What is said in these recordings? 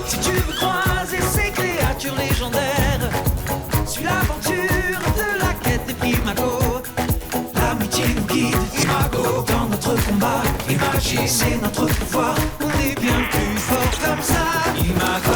Si tu veux croiser ces créatures légendaires, suis l'aventure de la quête des primagos. L'amitié nous guide, Imago, dans notre combat. Et magie, c'est notre pouvoir. On est bien plus fort comme ça. Imago.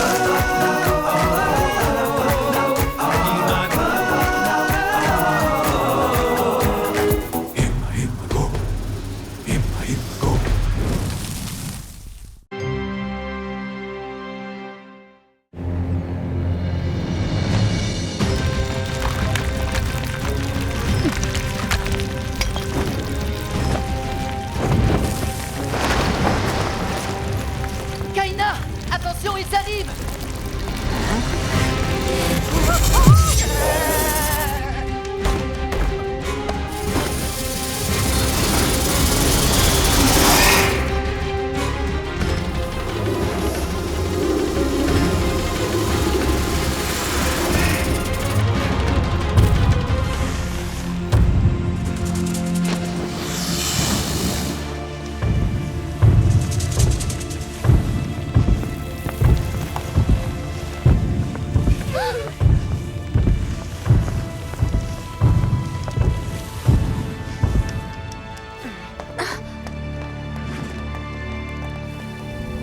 Kaina! Attention, ils arrivent!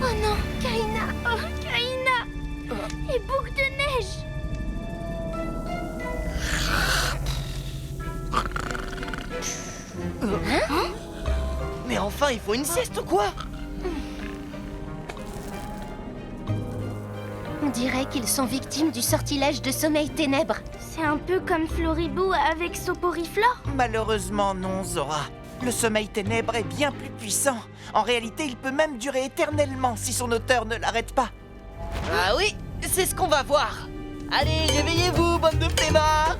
Oh non, Kaina! Oh, Kaina! Les boucles de neige! Mais enfin, il faut une sieste ou quoi? On dirait qu'ils sont victimes du sortilège de sommeil ténèbres. C'est un peu comme Floribou avec Soporiflore. Malheureusement non, Zora. Le sommeil ténèbre est bien plus puissant. En réalité, il peut même durer éternellement si son auteur ne l'arrête pas. Ah oui, c'est ce qu'on va voir! Allez, réveillez-vous, bande de flemmards!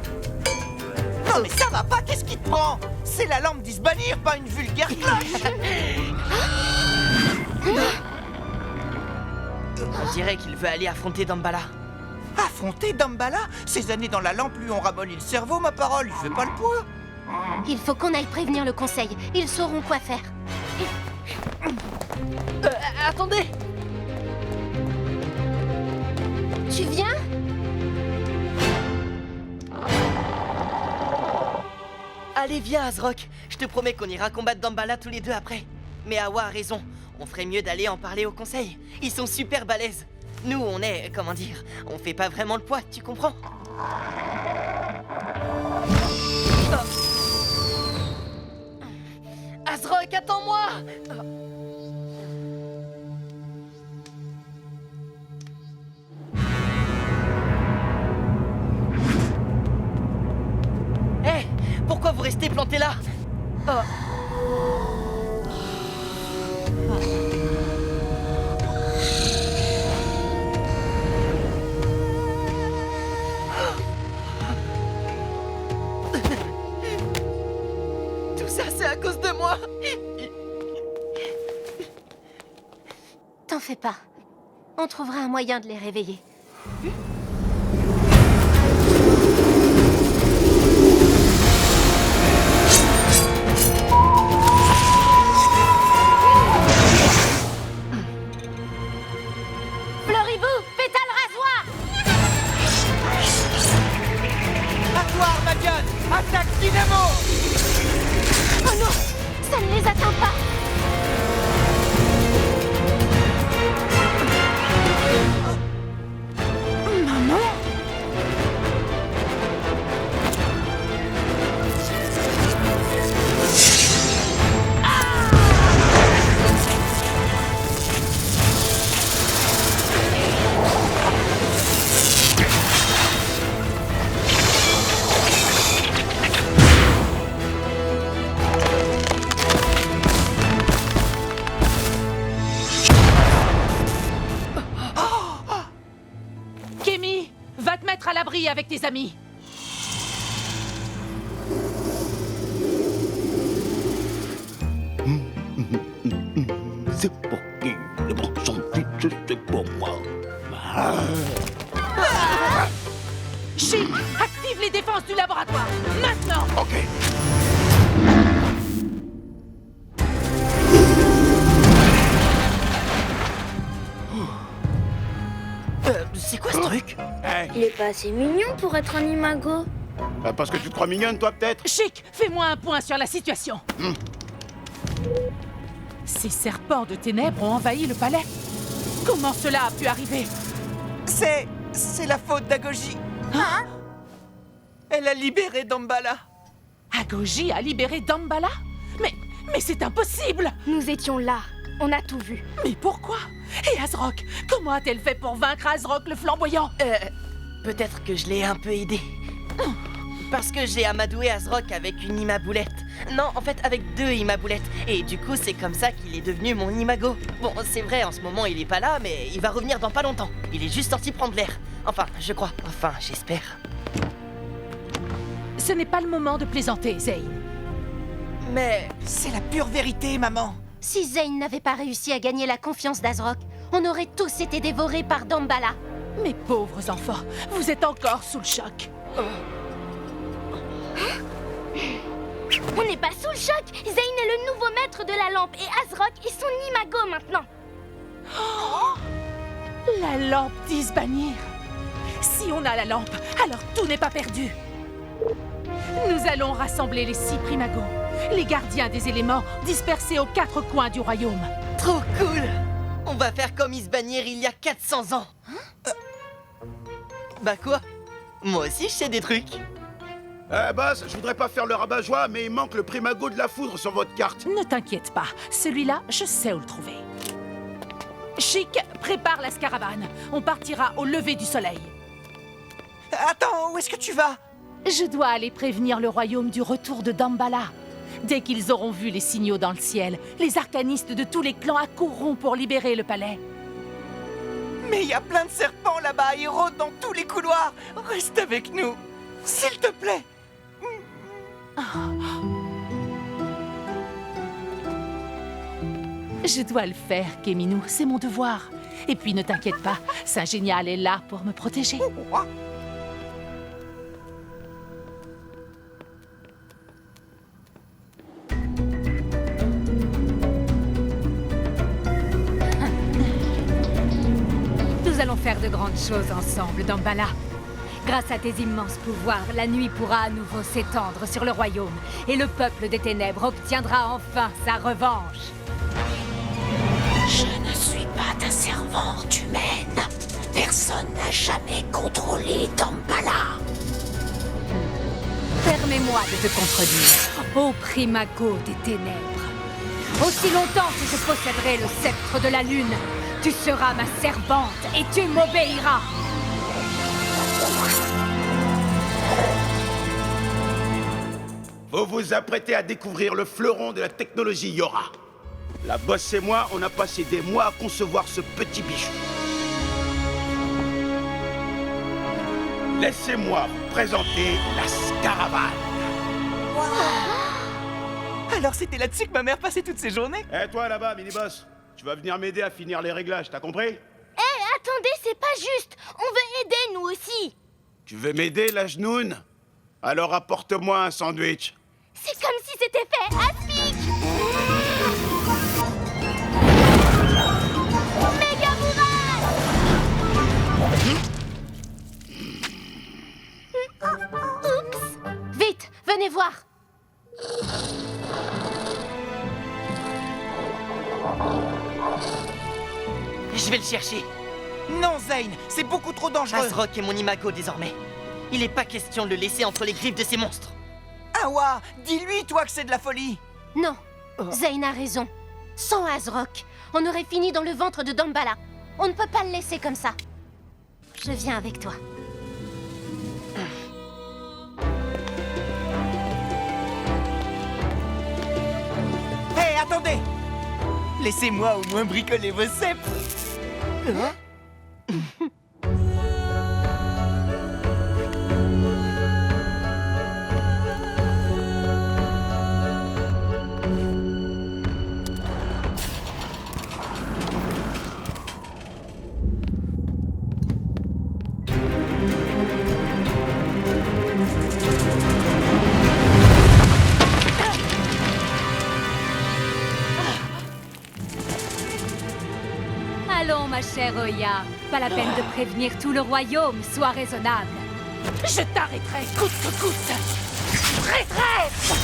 Non mais ça va pas, qu'est-ce qui te prend? C'est la lampe d'Isbanir, pas une vulgaire cloche. On dirait qu'il veut aller affronter Damballa. Affronter Damballa? Ces années dans la lampe lui ont ramolli le cerveau, ma parole, il fait pas le poids. Il faut qu'on aille prévenir le conseil. Ils sauront quoi faire. Attendez! Tu viens? Allez, viens, Azrock. Je te promets qu'on ira combattre Damballa tous les deux après. Mais Awa a raison. On ferait mieux d'aller en parler au conseil. Ils sont super balèzes. Nous, on est, comment dire, on fait pas vraiment le poids, tu comprends? Azrock, attends-moi! Hé, pourquoi vous restez planté là? Tout ça, c'est à cause de moi. T'en fais pas. On trouvera un moyen de les réveiller. Floribou, pétale rasoir! À toi, Armageddon! Attaque Dynamo! Oh non, ça ne les atteint pas. Kémy, va te mettre à l'abri avec tes amis. C'est pour qui? Le prochain pitch, c'est pour moi. Chic, active les défenses du laboratoire, maintenant. Ok. ce truc? Hein? Il est pas assez mignon pour être un imago. Parce que tu te crois mignonne, toi, peut-être? Chic, fais-moi un point sur la situation. Ces serpents de ténèbres ont envahi le palais. Comment cela a pu arriver? C'est la faute d'Agoji. Elle a libéré Damballa. Agoji a libéré Damballa? Mais c'est impossible! Nous étions là. On a tout vu. Mais pourquoi? Et Azrock? Comment a-t-elle fait pour vaincre Azrock le flamboyant? Peut-être que je l'ai un peu aidé. Parce que j'ai amadoué Azrock avec une Imaboulette. Non, en fait, avec 2 Imaboulettes. Et du coup, c'est comme ça qu'il est devenu mon Imago. Bon, c'est vrai, en ce moment, il est pas là, mais il va revenir dans pas longtemps. Il est juste sorti prendre l'air. Enfin, je crois. Enfin, j'espère. Ce n'est pas le moment de plaisanter, Zane. Mais... C'est la pure vérité, maman. Si Zane n'avait pas réussi à gagner la confiance d'Azrock, on aurait tous été dévorés par Damballa. Mes pauvres enfants, vous êtes encore sous le choc. On n'est pas sous le choc. Zane est le nouveau maître de la lampe et Azrock est son imago maintenant. La lampe d'Isbanir. Si on a la lampe, alors tout n'est pas perdu. Nous allons rassembler les 6 primagos, les gardiens des éléments dispersés aux 4 coins du royaume. Trop cool! On va faire comme Isbanir il y a 400 ans. Bah quoi? Moi aussi, je sais des trucs. Boss, je voudrais pas faire le rabat-joie, mais il manque le primago de la foudre sur votre carte. Ne t'inquiète pas, celui-là, je sais où le trouver. Chic, prépare la caravane. On partira au lever du soleil. Attends, où est-ce que tu vas? Je dois aller prévenir le royaume du retour de Damballa. Dès qu'ils auront vu les signaux dans le ciel, les arcanistes de tous les clans accourront pour libérer le palais. Mais il y a plein de serpents là-bas, ils rôdent dans tous les couloirs. Reste avec nous, s'il te plaît. Je dois le faire, Kéminou, c'est mon devoir. Et puis ne t'inquiète pas, Saint-Génial est là pour me protéger. Nous allons faire de grandes choses ensemble, Damballa. Grâce à tes immenses pouvoirs, la nuit pourra à nouveau s'étendre sur le royaume et le peuple des ténèbres obtiendra enfin sa revanche. Je ne suis pas ta servante humaine. Personne n'a jamais contrôlé Damballa. Permets-moi de te contredire, ô primago des ténèbres. Aussi longtemps que je posséderai le sceptre de la lune, tu seras ma servante et tu m'obéiras. Vous vous apprêtez à découvrir le fleuron de la technologie Yora. La bosse et moi, on a passé des mois à concevoir ce petit bijou. Laissez-moi vous présenter la Scaravane. Alors c'était là-dessus que ma mère passait toutes ses journées? Eh toi là-bas, mini-boss, tu vas venir m'aider à finir les réglages, t'as compris? Attendez, c'est pas juste. On veut aider, nous aussi. Tu veux m'aider, la genoune? Alors apporte-moi un sandwich. C'est comme si c'était fait à pic. Méga bourrage. Oups. Vite, venez voir. Je vais le chercher. Non, Zane, c'est beaucoup trop dangereux. Azrock est mon imago désormais. Il est pas question de le laisser entre les griffes de ces monstres. Awa, dis-lui, toi, que c'est de la folie. Non, Zane a raison. Sans Azrock, on aurait fini dans le ventre de Damballa. On ne peut pas le laisser comme ça. Je viens avec toi. Hé, attendez! Laissez-moi au moins bricoler vos sceptres. Allons, ma chère Oya, pas la peine de prévenir tout le royaume, sois raisonnable. Je t'arrêterai coûte que coûte. Prêtresse!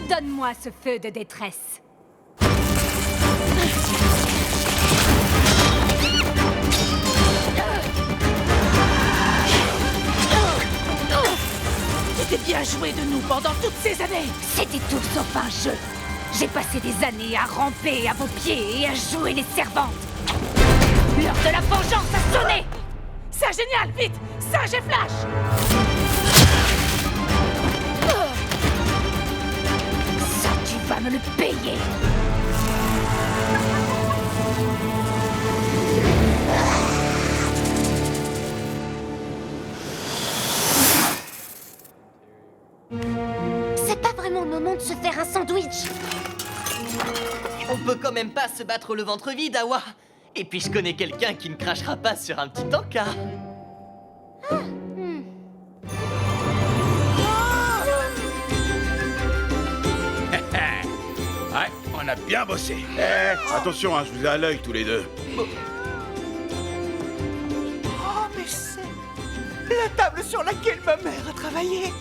Donne-moi ce feu de détresse. C'était bien joué de nous pendant toutes ces années. C'était tout sauf un jeu. J'ai passé des années à ramper à vos pieds et à jouer les servantes. L'heure de la vengeance a sonné. C'est génial, vite! Sage et Flash! Ça, tu vas me le payer. C'est pas vraiment le moment de se faire un sandwich. On peut quand même pas se battre le ventre vide, Awa. Et puis je connais quelqu'un qui ne crachera pas sur un petit encas. Ouais, on a bien bossé. Attention, hein, je vous ai à l'œil tous les deux. Oh, mais c'est la table sur laquelle ma mère a travaillé.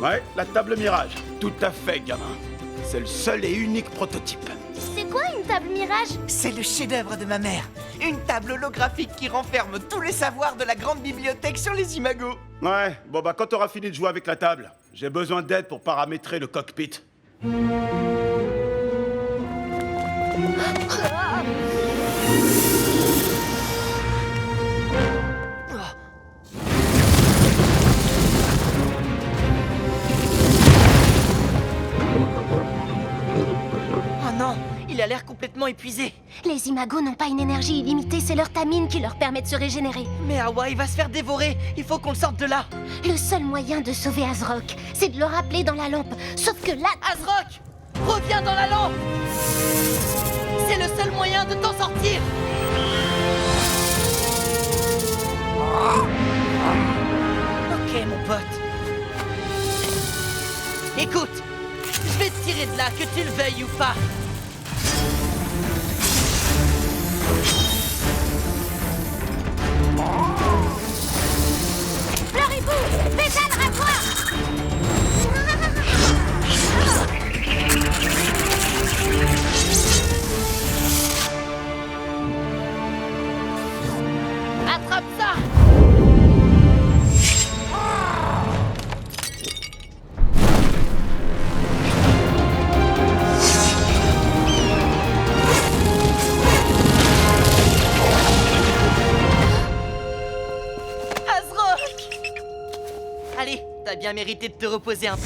Ouais, la table Mirage. Tout à fait, gamin. C'est le seul et unique prototype. C'est quoi une table mirage? C'est le chef-d'œuvre de ma mère. Une table holographique qui renferme tous les savoirs de la grande bibliothèque sur les imagos. Ouais, bon bah quand t'auras fini de jouer avec la table, j'ai besoin d'aide pour paramétrer le cockpit. Oh non, il a l'air complètement épuisé. Les imagos n'ont pas une énergie illimitée, c'est leur tamine qui leur permet de se régénérer. Mais Awa, il va se faire dévorer. Il faut qu'on le sorte de là. Le seul moyen de sauver Azrock, c'est de le rappeler dans la lampe. Sauf que là... Azrock, reviens dans la lampe. C'est le seul moyen de t'en sortir. Ok, mon pote. Écoute, je vais te tirer de là, que tu le veuilles ou pas. Fleuribou, pétale rasoir. Attrape ça. Azrock! Allez, t'as bien mérité de te reposer un peu.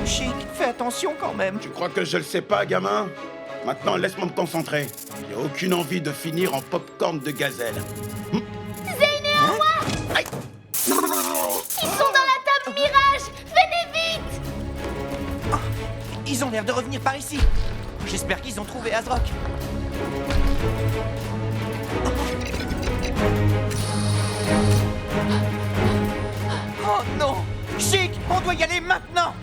Chic, fais attention quand même. Tu crois que je le sais pas, gamin? Maintenant, laisse-moi me concentrer. J'ai aucune envie de finir en popcorn de gazelle. Aïe. Ils sont dans la table mirage. Venez vite. Ils ont l'air de revenir par ici. J'espère qu'ils ont trouvé Azrock. Oh non! Chic, on doit y aller maintenant!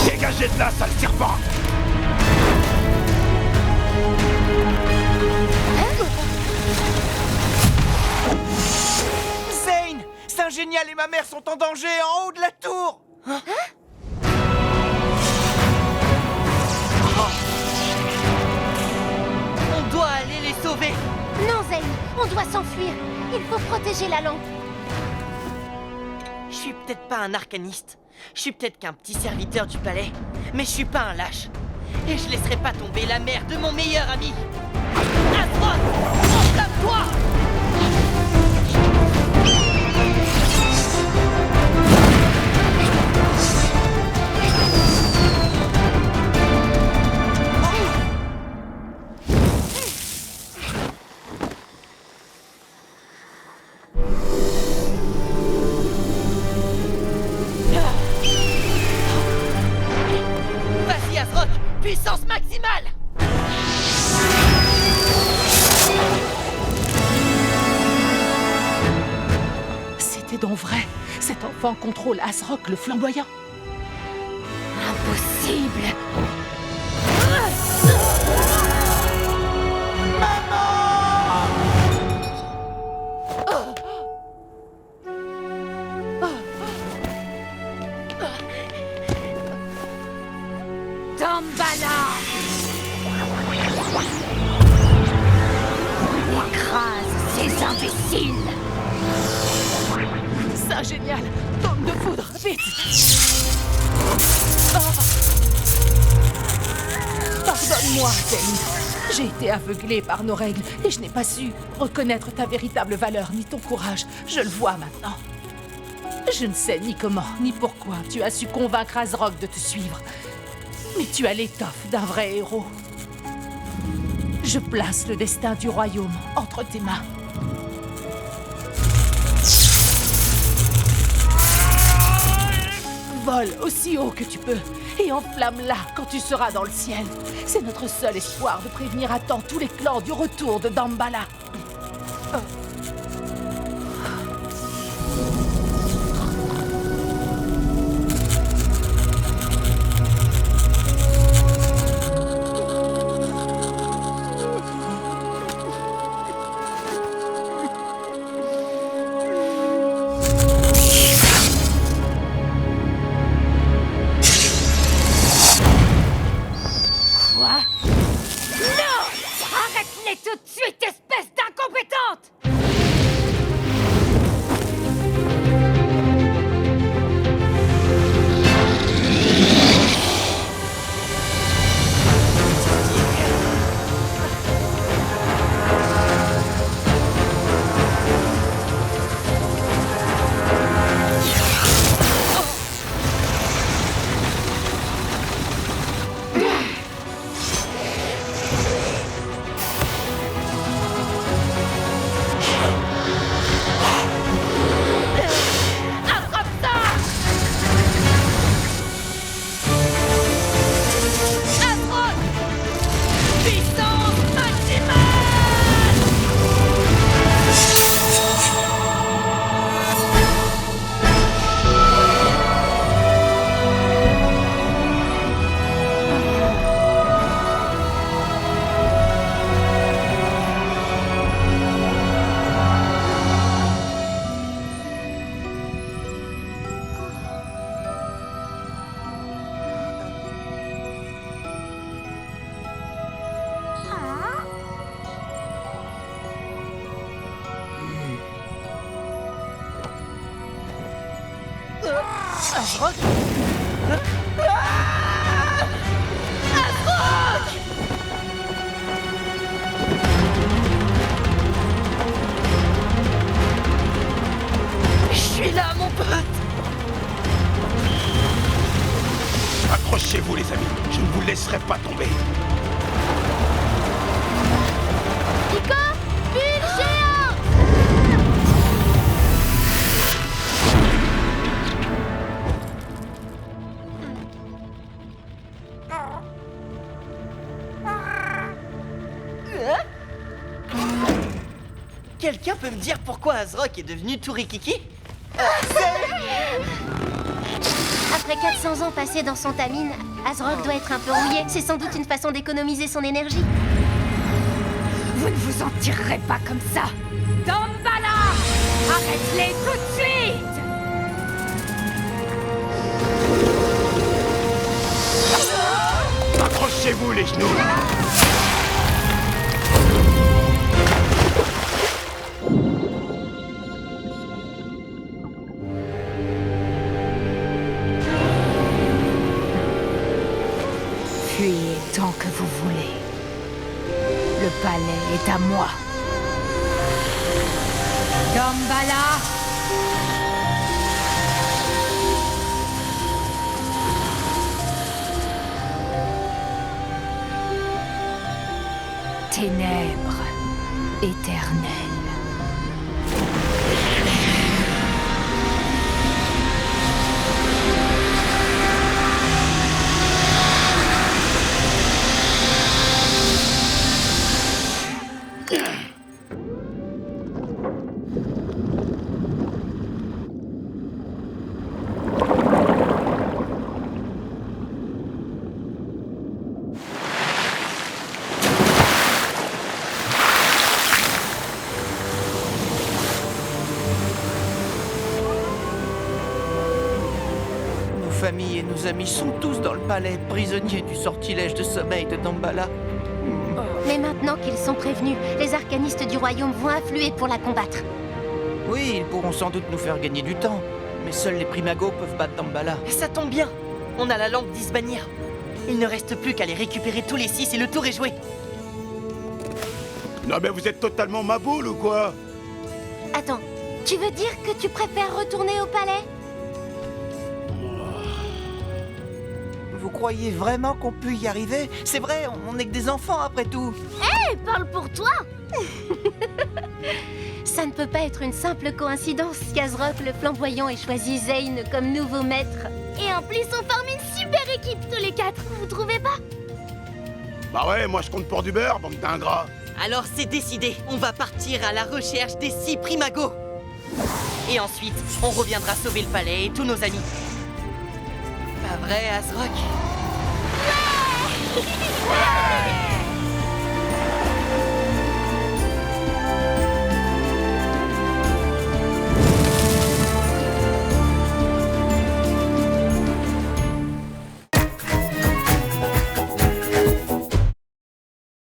Dégagez de là, sale serpent! Zane! Saint-Génial et ma mère sont en danger en haut de la tour! On doit aller les sauver. Non, Zane, on doit s'enfuir. Il faut protéger la lampe. Je suis peut-être pas un arcaniste. Je suis peut-être qu'un petit serviteur du palais. Mais je suis pas un lâche. Et je laisserai pas tomber la mère de mon meilleur ami. Azrock, enflamme-toi! est donc vrai. Cet enfant contrôle Azrock le flamboyant. Impossible. Damballa! Écrase ces imbéciles! Ça, génial! Tombe de foudre, vite! Ah. Pardonne-moi, Zane. J'ai été aveuglée par nos règles et je n'ai pas su reconnaître ta véritable valeur ni ton courage. Je le vois maintenant. Je ne sais ni comment ni pourquoi tu as su convaincre Azrock de te suivre. Mais tu as l'étoffe d'un vrai héros. Je place le destin du royaume entre tes mains. Vole aussi haut que tu peux et enflamme-la quand tu seras dans le ciel. C'est notre seul espoir de prévenir à temps tous les clans du retour de Damballa. Quoi? Non! Arrête-les tout de suite, espèce d'incompétente! Attrape ça! Azrock! Puissance maximale! Azrock? Je suis là, mon pote. Accrochez-vous, les amis. Je ne vous laisserai pas tomber. Nico, bulle géant! Quelqu'un peut me dire pourquoi Azrock est devenu tout rikiki? Après 400 ans passés dans son tamine, Azrock doit être un peu rouillé. C'est sans doute une façon d'économiser son énergie. Vous ne vous en tirerez pas comme ça! Damballa! Arrête-les tout de suite! Accrochez-vous, les genoux. Fuyez tant que vous voulez. Le palais est à moi. Damballa! Ténèbres éternelles. famille et nos amis sont tous dans le palais, prisonniers du sortilège de sommeil de Damballa. Mais maintenant qu'ils sont prévenus, les arcanistes du royaume vont affluer pour la combattre. Oui, ils pourront sans doute nous faire gagner du temps, mais seuls les primagos peuvent battre Damballa. Ça tombe bien. On a la lampe d'Isbanir. Il ne reste plus qu'à les récupérer tous les 6 et le tour est joué. Non mais vous êtes totalement maboule ou quoi? Attends, tu veux dire que tu préfères retourner au palais? Vous croyez vraiment qu'on peut y arriver? C'est vrai, on n'est que des enfants après tout. Parle pour toi. Ça ne peut pas être une simple coïncidence qu'Azrock le flamboyant ait choisi Zane comme nouveau maître. Et en plus, on forme une super équipe tous les 4, vous trouvez pas? Bah ouais, moi je compte pour du beurre, bande d'ingrats. Alors c'est décidé. On va partir à la recherche des 6 primagos. Et ensuite, on reviendra sauver le palais et tous nos amis. Pas vrai, Azrock? Ouais